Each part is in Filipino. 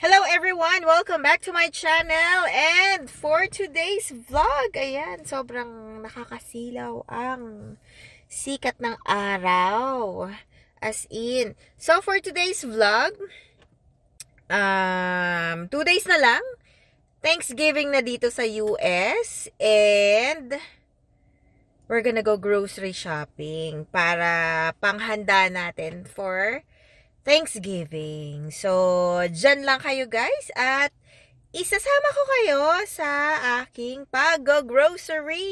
Hello everyone! Welcome back to my channel. And for today's vlog, ayan, sobrang nakakasilaw ang sikat ng araw. As in. So for today's vlog, 2 days na lang. Thanksgiving na dito sa US. And we're gonna go grocery shopping para panghanda natin for Thanksgiving. So, dyan lang kayo guys at isasama ko kayo sa aking pag-grocery.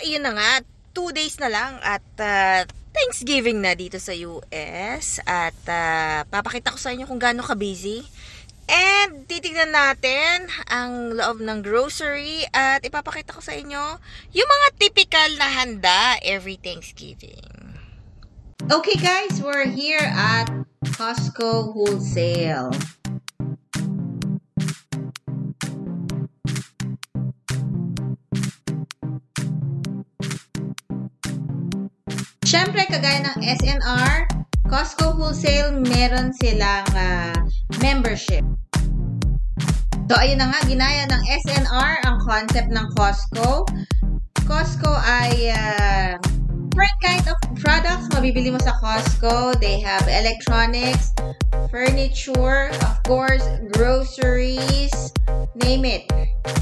Yun na nga, 2 days na lang at Thanksgiving na dito sa US at papakita ko sa inyo kung gaano ka-busy and titignan natin ang loob ng grocery at ipapakita ko sa inyo yung mga typical na handa every Thanksgiving. Okay guys, we're here at Costco Wholesale. Siyempre, kagaya ng SNR, Costco Wholesale, meron silang membership. So, ayun na nga, ginaya ng SNR ang concept ng Costco. Costco ay different kind of products mabibili mo sa Costco. They have electronics, furniture, of course, groceries, name it.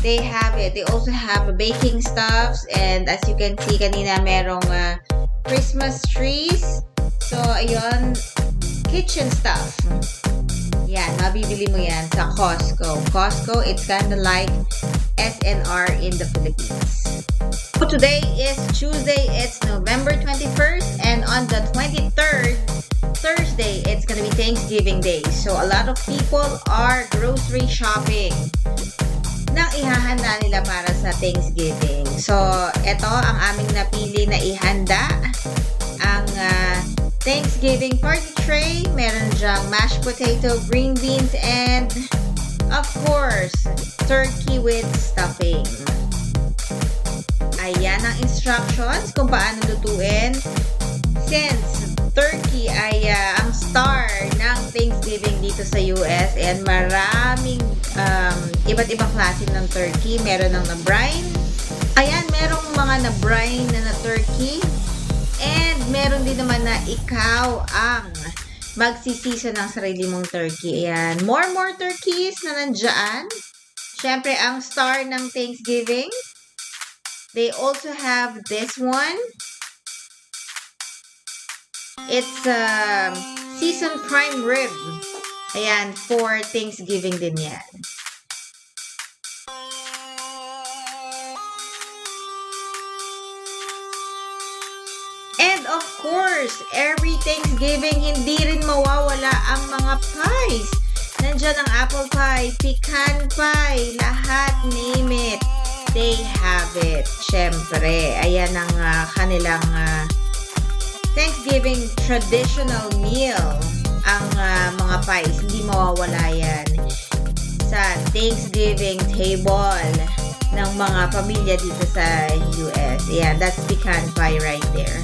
They have it. They also have baking stuffs, and as you can see, kanina merong Christmas trees. So, ayun, kitchen stuff. Yan, mabibili mo yan sa Costco. Costco, it's kind of like SNR in the Philippines. So, today is Tuesday. It's November 21st. And on the 23rd, Thursday, it's gonna be Thanksgiving Day. So, a lot of people are grocery shopping nang ihahanda nila para sa Thanksgiving. So, ito ang aming napili na ihanda. Ang Thanksgiving party tray. Meron dyang mashed potato, green beans, and of course, turkey with stuffing. Ayan ang instructions kung paano lutuin. Since turkey ay ang star ng Thanksgiving dito sa US and maraming iba't ibang klase ng turkey. Meron ng na-brine. Ayan, merong mga na-brine na turkey. And meron din naman na ikaw ang magsisisa ng sarili mong turkey. Ayan, more turkeys na nandyan. Siyempre, ang star ng Thanksgiving. They also have this one. It's seasoned prime rib. Ayan, for Thanksgiving din yan. And of course, every Thanksgiving, hindi rin mawawala ang mga pies. Nandiyan ang apple pie, pecan pie, lahat, name it. They have it. Siyempre, ayan ang kanilang Thanksgiving traditional meal. Ang mga pies, hindi mawawala yan sa Thanksgiving table ng mga pamilya dito sa US. Ayan, that's pecan pie right there.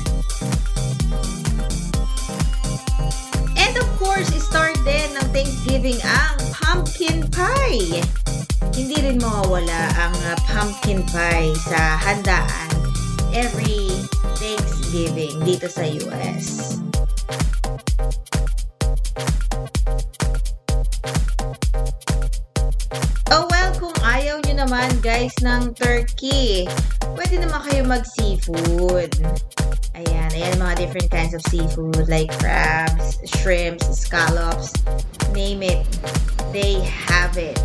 And of course, start din ng Thanksgiving ang pumpkin pie. Hindi rin mawawala ang pumpkin pie sa handaan every Thanksgiving dito sa US. Oh well, kung ayaw nyo naman guys ng turkey, pwede naman kayo mag-seafood. Ayan, mga different kinds of seafood like crabs, shrimps, scallops, name it, they have it.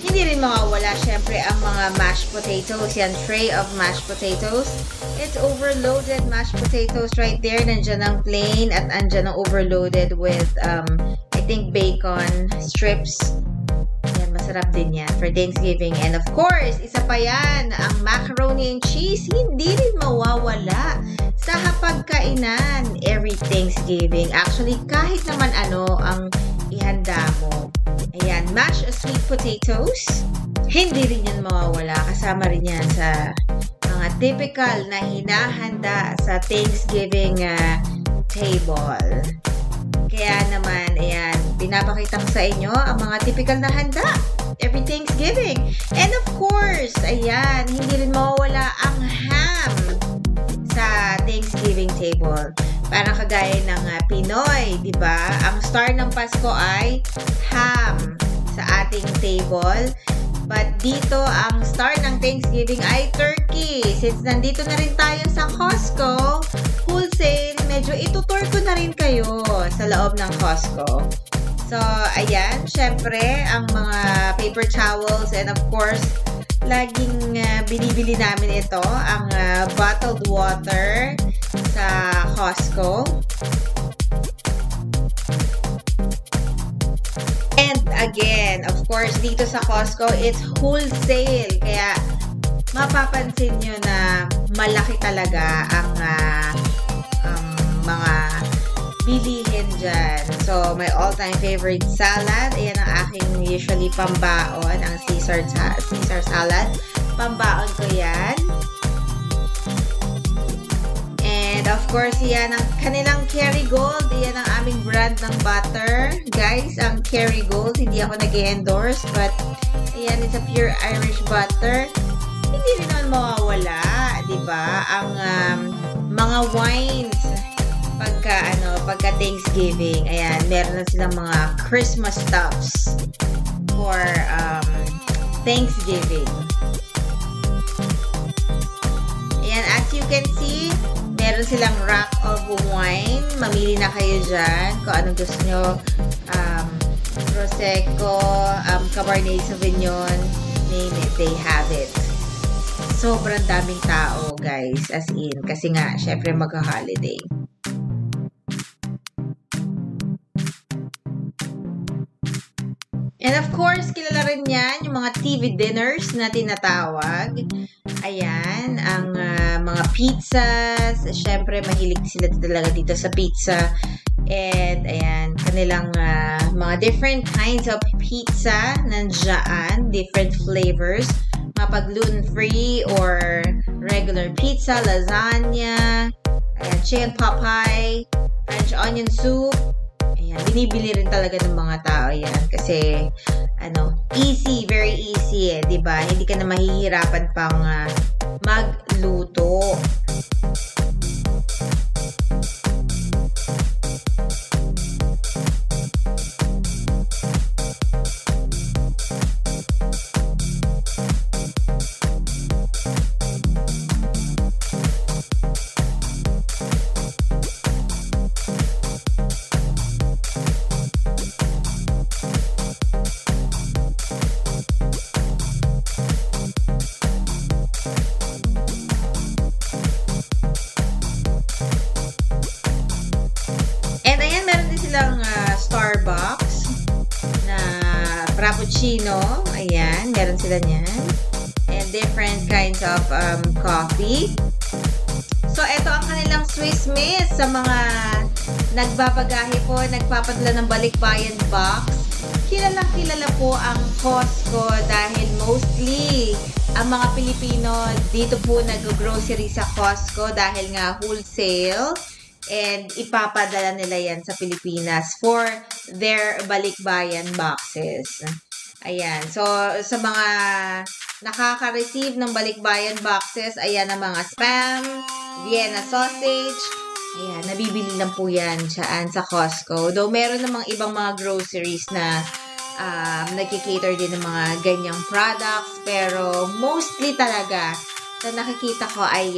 Hindi rin mawawala syempre ang mga mashed potatoes. Yan, tray of mashed potatoes. It's overloaded mashed potatoes right there. Nandyan ang plain at andyan ang overloaded with I think bacon strips. Yan, masarap din yan for Thanksgiving. And of course, isa pa yan, ang macaroni and cheese. Hindi rin mawawala sa hapagkainan every Thanksgiving. Actually, kahit naman ano ang ihanda mo. Ayan, mashed sweet potatoes. Hindi rin yan mawawala. Kasama rin yan sa mga typical na hinahanda sa Thanksgiving table. Kaya naman, ayan, pinapakita ko sa inyo ang mga typical na handa every Thanksgiving. And of course, ayan, hindi rin mawawala ang ham sa Thanksgiving table. Parang kagaya ng Pinoy, di ba? Ang star ng Pasko ay ham sa ating table. But dito, ang star ng Thanksgiving ay turkey. Since nandito na rin tayo sa Costco, wholesale, medyo itutur ko na rin kayo sa loob ng Costco. So, ayan, syempre, ang mga paper towels and of course, laging binibili namin ito, ang bottled water sa Costco. And again, of course, dito sa Costco, it's wholesale. Kaya, mapapansin nyo na malaki talaga ang mga bilihin dyan. So, my all-time favorite salad. Ayan ang aking usually pambaon, ang Caesar salad. Pambaon ko yan. And of course, yan ang kanilang Kerrygold. Yan ang aming brand ng butter. Guys, ang Kerrygold, hindi ako nag-endorse, but ayan, it's a pure Irish butter. Hindi rin naman mawawala, di ba? Ang mga wines pagka Thanksgiving. Ayan, meron na silang mga Christmas stuffs for Thanksgiving. Ayan, as you can see, meron silang rack of wine. Mamili na kayo dyan kung anong gusto nyo. Prosecco, Cabernet Sauvignon, name it, they have it. Sobrang daming tao, guys, as in. Kasi nga, syempre magka-holiday. And of course, kilala rin yan yung mga TV dinners na tinatawag. Ayan, ang mga pizzas. Syempre, mahilig sila talaga dito sa pizza. And, ayan, kanilang mga different kinds of pizza nandiyan. Different flavors. Mapag gluten-free or regular pizza, lasagna, ayan, chicken pot pie, French onion soup. Ayan, binibili rin talaga ng mga tao yan. Kasi, easy, very easy diba? Hindi ka na mahihirapan pang magluto. Starbucks na frappuccino. Ayan, meron sila niyan. And different kinds of coffee. So, ito ang kanilang Swiss Miss sa mga nagbabagahe po, nagpapadala ng balikbayan box. Kilalang-kilala po ang Costco dahil mostly ang mga Pilipino dito po nag-grocery sa Costco dahil nga wholesale and ipapadala nila yan sa Pilipinas for their balikbayan boxes. Ayan. So, sa mga nakaka-receive ng balikbayan boxes, ayan ang mga Spam, Vienna sausage. Ayan, nabibili lang po yan dyan sa Costco. Though, meron namang ibang mga groceries na nagkikater din ng mga ganyang products. Pero, mostly talaga, na nakikita ko ay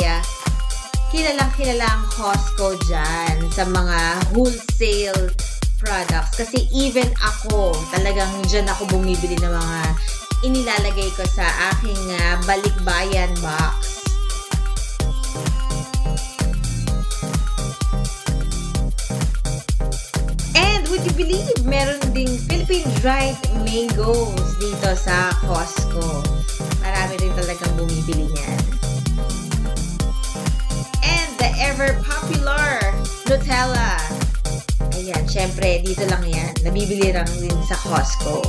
kilalang-kilala ang Costco dyan sa mga wholesale products. Kasi even ako, talagang dyan ako bumibili ng mga inilalagay ko sa aking balikbayan box. Would you believe, meron ding Philippine dried mangoes dito sa Costco. Marami rin talagang bumibili niyan. And the ever-popular Nutella. Ayan, syempre, dito lang yan. Nabibili lang din sa Costco.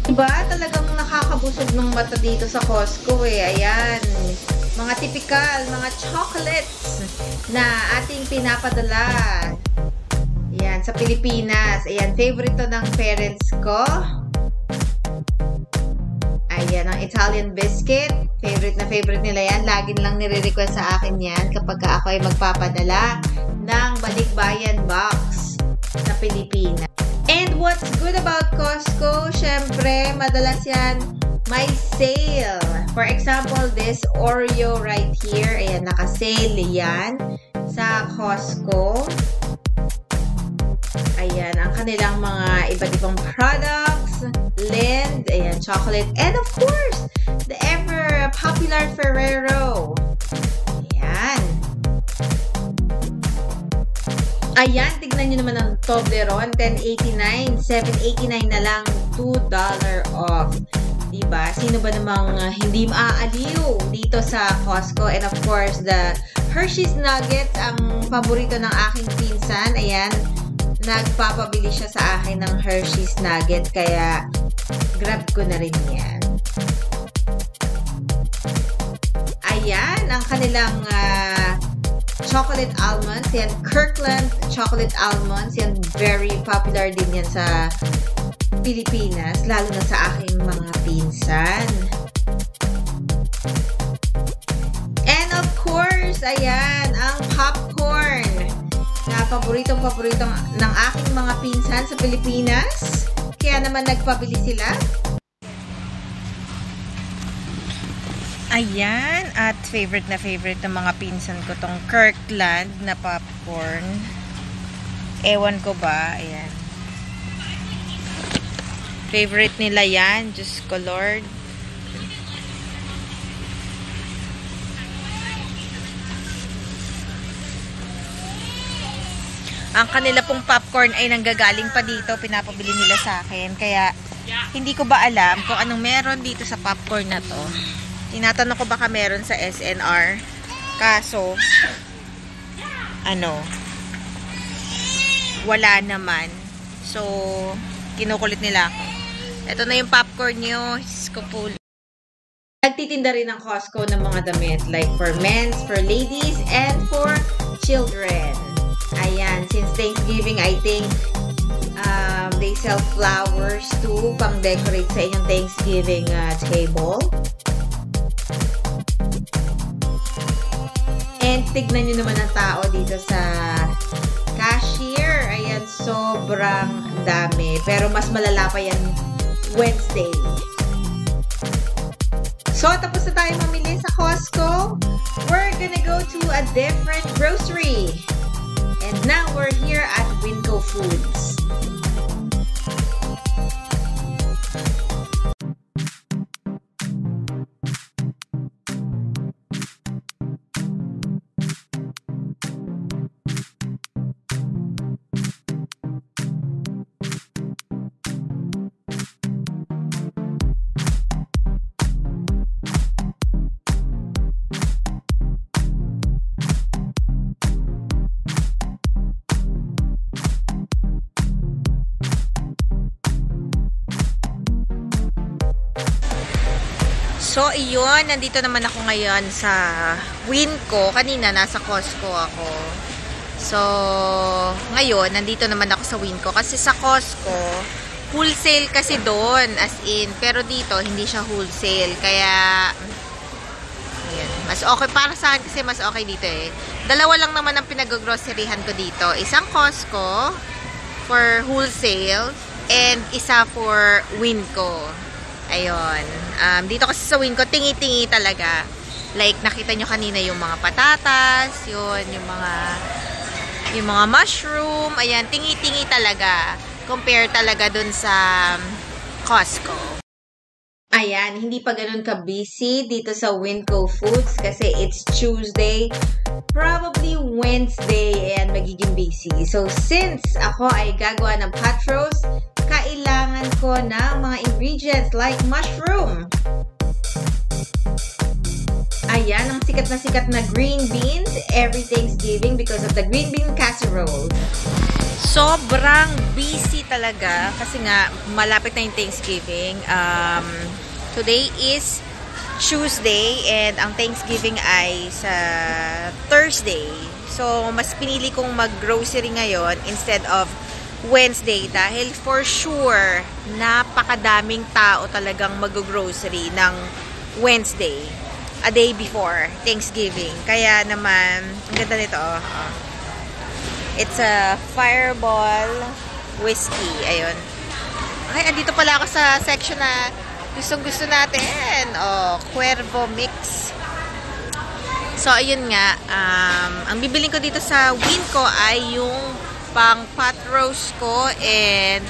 Diba? Talagang nakakabusog ng mata dito sa Costco eh. Ayan. Mga typical, mga chocolates na ating pinapadala. Ayan, sa Pilipinas. Ayan, favorite to ng parents ko. Ayan, ang Italian biscuit. Favorite nila yan. Lagi lang nire-request sa akin yan kapag ako ay magpapadala ng balikbayan box sa Pilipinas. And what's good about Costco, syempre, madalas yan may sale. For example, this Oreo right here, ayan, naka-sale yan sa Costco. Ayan, ang kanilang mga iba't ibang products, Lind, ayan, chocolate, and of course, the ever-popular Ferrero. Ayan. Ayan, tignan nyo naman ang Toblerone, $10.89, $7.89 na lang, $2 off. Diba? Sino ba namang hindi maaaliw dito sa Costco? And of course, the Hershey's Nuggets, ang paborito ng aking pinsan. Ayan, nagpapabili siya sa akin ng Hershey's Nuggets, kaya grab ko na rin yan. Ayan, ang kanilang chocolate almonds. Yan, Kirkland chocolate almonds. Yan, very popular din yan sa Pilipinas, lalo na sa aking mga pinsan. And of course, ayan, ang popcorn na paboritong ng aking mga pinsan sa Pilipinas. Kaya naman nagpabili sila. Ayan, at favorite ng mga pinsan ko tong Kirkland na popcorn. Ewan ko ba, ayan. Favorite nila yan, Diyos ko Lord. Ang kanila pong popcorn ay nanggagaling pa dito, pinapabili nila sa akin. Kaya, hindi ko ba alam kung anong meron dito sa popcorn na to. Tinatanong ko baka meron sa SNR. Kaso, wala naman. So, kinukulit nila ako. Ito na yung popcorn nyo. Skopul. Nagtitinda rin ng Costco ng mga damit. Like for men's, for ladies, and for children. Ayan. Since Thanksgiving, I think they sell flowers too. Pang decorate sa inyong Thanksgiving table. And tignan nyo naman ang tao dito sa cashier. Ayan, sobrang dami. Pero mas malala pa yan Wednesday. So, tapos na tayo mamili sa Costco. We're gonna go to a different grocery. And now we're here at Winco Foods. ayun, nandito naman ako ngayon sa Winco. Kanina, nasa Costco ako. So, ngayon, nandito naman ako sa Winco. Kasi sa Costco, wholesale kasi doon, as in. Pero dito, hindi siya wholesale. Kaya, ayan, mas okay. Para sa akin kasi mas okay dito eh. Dalawa lang naman ang pinag-groceryhan ko dito. Isang Costco for wholesale and isa for Winco. Ayun. Dito kasi sa Winco, tingi-tingi talaga. Like, nakita nyo kanina yung mga patatas, yun, yung mga mushroom, ayan, tingi-tingi talaga. Compare talaga dun sa Costco. Ayan, hindi pa ganun ka-busy dito sa Winco Foods kasi it's Tuesday, probably Wednesday, and magiging busy. So, since ako ay gagawa ng pot roast, kailangan ko ng mga ingredients like mushroom. Ayan, ang sikat na green beans every Thanksgiving because of the green bean casserole. Sobrang busy talaga kasi nga malapit na yung Thanksgiving. Today is Tuesday and ang Thanksgiving ay sa Thursday. So, mas pinili kong mag-grocery ngayon instead of Wednesday dahil for sure napakadaming tao talagang mag-grocery ng Wednesday, a day before Thanksgiving. Kaya naman, ang ganda nito. It's a Fireball whiskey. Ayun. Okay, andito pala ako sa section na gustong-gusto natin. Cuervo mix. So, ayun nga. Ang bibiling ko dito sa Winco ay yung pang pot roast ko and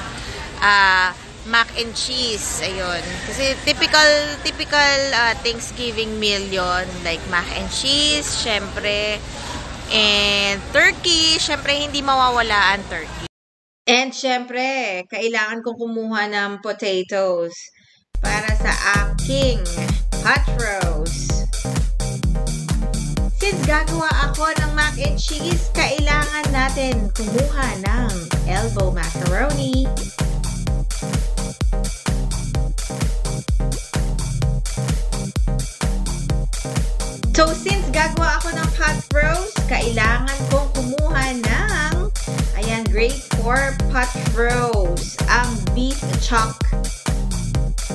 mac and cheese. Ayun. Kasi typical Thanksgiving meal yon, like mac and cheese, syempre, and turkey. Syempre, hindi mawawala ang turkey. And syempre, kailangan kong kumuha ng potatoes para sa aking pot roast. Since gagawa ako ng mac and cheese, kailangan natin kumuha ng elbow macaroni. So, since gagawa ako ng pot roast, kailangan kong kumuha ng, ayan, great for pot roast, ang beef chuck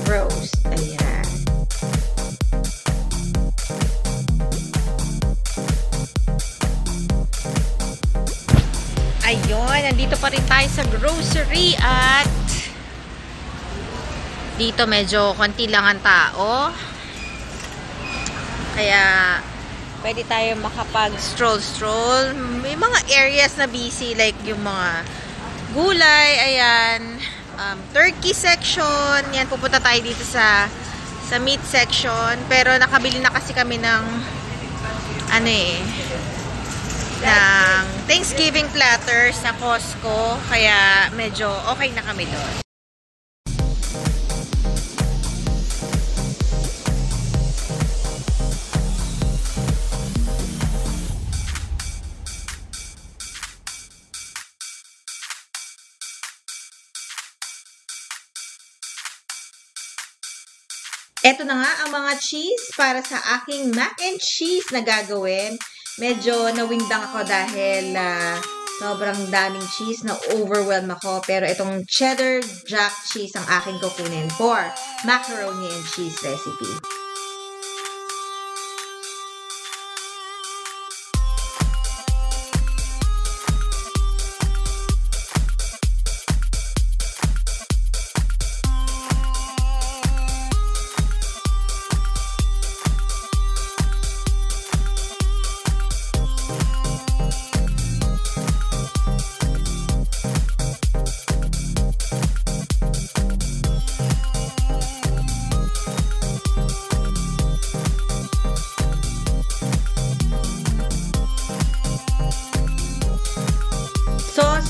roast. Ayan. Ayun, nandito pa rin tayo sa grocery at dito medyo konti lang ang tao. Kaya pwede tayo makapag-stroll. May mga areas na busy like yung mga gulay, ayan, turkey section. Yan, pupunta tayo dito sa meat section. Pero nakabili na kasi kami ng ng Thanksgiving platter sa Costco, kaya medyo okay na kami doon. Ito na nga ang mga cheese para sa aking mac and cheese na gagawin. Medyo nawindang ako dahil sobrang daming cheese, na overwhelm ako. Pero itong cheddar jack cheese ang aking kukunin for macaroni and cheese recipe.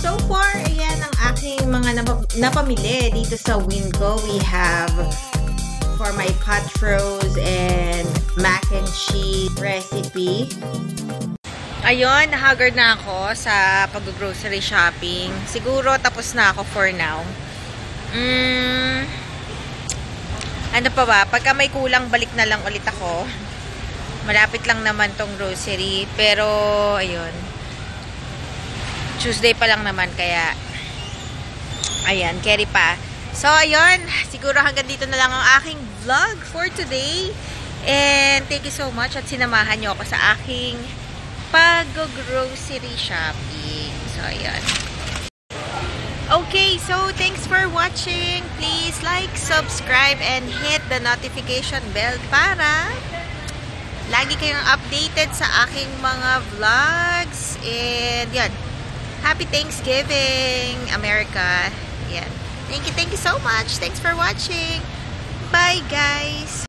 So far, ayan ang aking mga napamili dito sa Winco. We have for my pot roast and mac and cheese recipe. Ayun, nahagard na ako sa pag-grocery shopping. Siguro tapos na ako for now. Ano pa ba? Pagka may kulang, balik na lang ulit ako. Malapit lang naman tong grocery. Pero, ayun. Tuesday pa lang naman, kaya ayan, carry pa. So, ayun. Siguro hanggang dito na lang ang aking vlog for today. And thank you so much at sinamahan nyo ako sa aking pag-grocery shopping. So, ayun. Okay, so thanks for watching. Please like, subscribe, and hit the notification bell para lagi kayong updated sa aking mga vlogs. And yan. Happy Thanksgiving, America. Yan. Thank you so much. Thanks for watching. Bye, guys.